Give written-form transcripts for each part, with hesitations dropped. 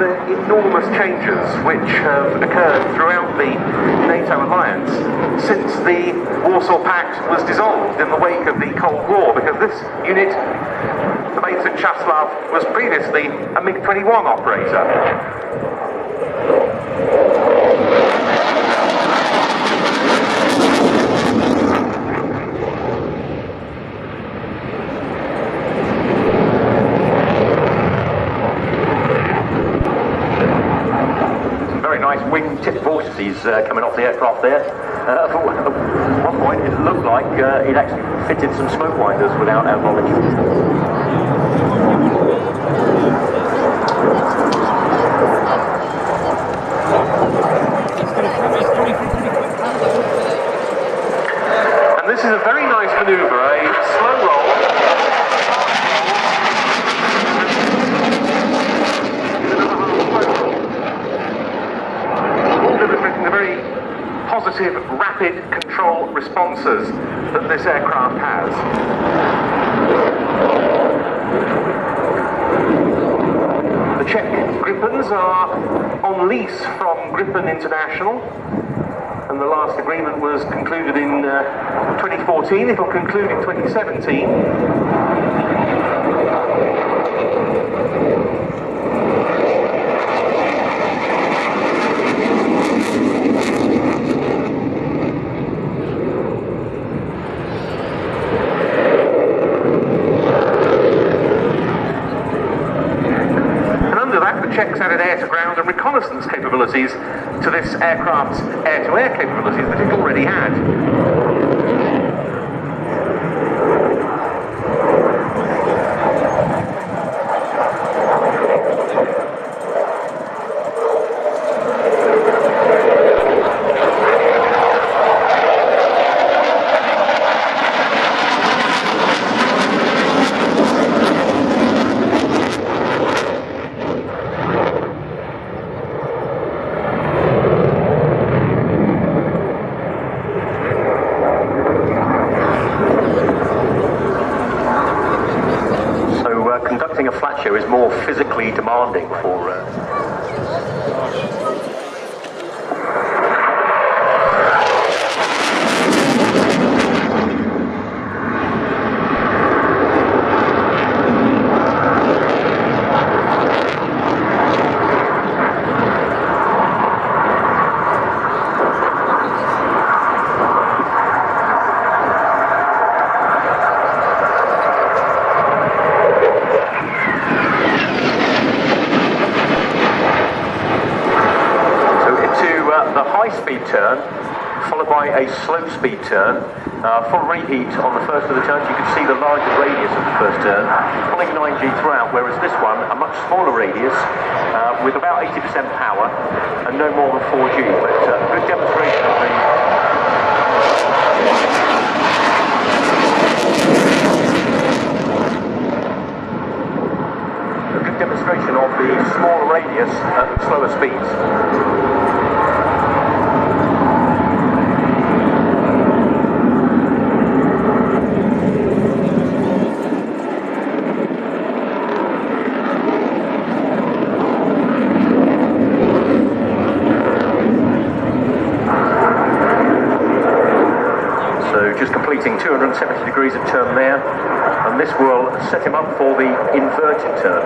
the enormous changes which have occurred throughout the NATO alliance since the Warsaw Pact was dissolved in the wake of the Cold War, because this unit, the base at Czeslaw, was previously a MiG-21 operator. Wing-tip vortices coming off the aircraft there. At one point it looked like it actually fitted some smoke winders without our knowledge. And this is a very nice manoeuvre, a slow roll. Positive, rapid control responses that this aircraft has. The Czech Gripens are on lease from Gripen International, and the last agreement was concluded in 2014. It will conclude in 2017. Czechs added air-to-ground and reconnaissance capabilities to this aircraft's air-to-air capabilities that it already had. Conducting a flat show is more physically demanding for high-speed turn, followed by a slow-speed turn. Full reheat on the first of the turns. You can see the larger radius of the first turn, pulling 9G throughout, whereas this one, a much smaller radius, with about 80% power, and no more than 4G, but good demonstration of the... demonstration of the smaller radius at slower speeds. So just completing 270 degrees of turn there, and this will set him up for the inverted turn.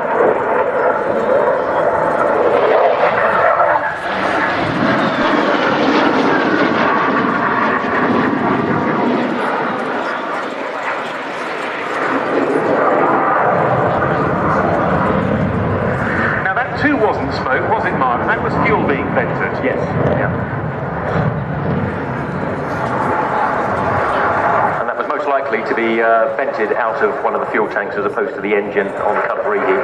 Now that too wasn't smoke, was it, Mark? That was fuel being vented. Yes. Yeah. Likely to be vented out of one of the fuel tanks as opposed to the engine on the cut of reheat.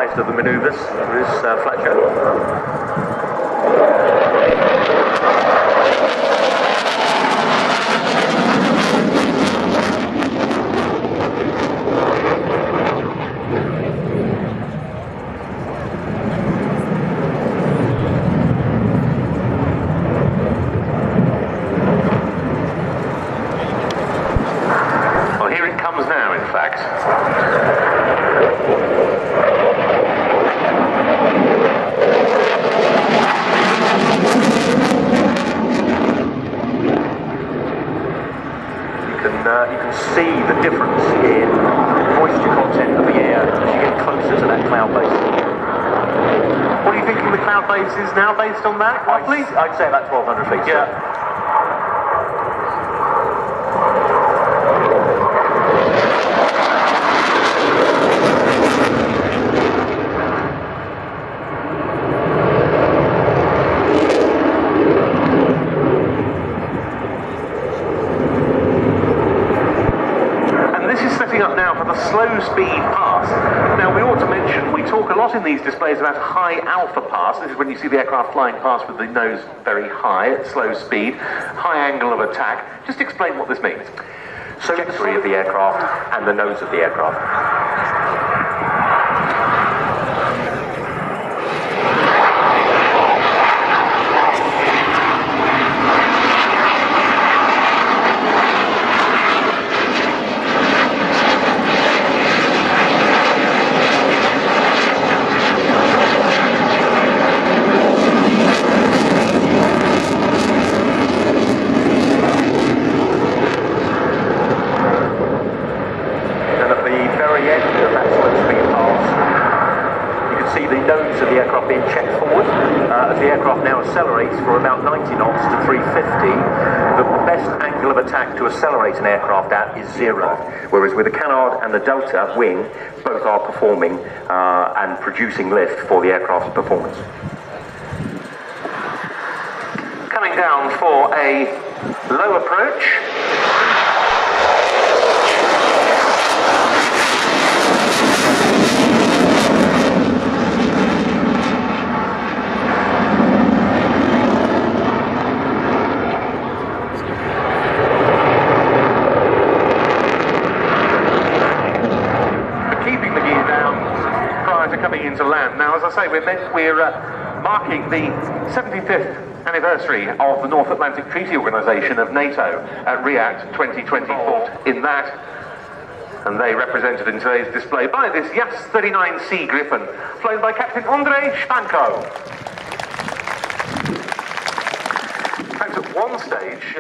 highest of the manoeuvres. There is Fletcher. Well, here it comes now, in fact. You can see the difference in moisture content of the air as you get closer to that cloud base. What do you think the cloud base is now based on that, roughly? I'd say about 1,200 feet. Yeah. Up now for the slow speed pass. Now we ought to mention, we talk a lot in these displays about high alpha pass. This is when you see the aircraft flying past with the nose very high at slow speed, high angle of attack. Just explain what this means. So the trajectory of the aircraft and the nose of the aircraft. Of the aircraft being checked forward as the aircraft now accelerates for about 90 knots to 350. The best angle of attack to accelerate an aircraft at is 0, whereas with the canard and the delta wing, both are performing and producing lift for the aircraft's performance. Coming down for a low approach. Coming into land. Now, as I say, we're marking the 75th anniversary of the North Atlantic Treaty Organization of NATO at RIAT 2024 in that, and they represented in today's display by this JAS 39C Gripen, flown by Captain Andrzej Szpanko. In fact, at one stage,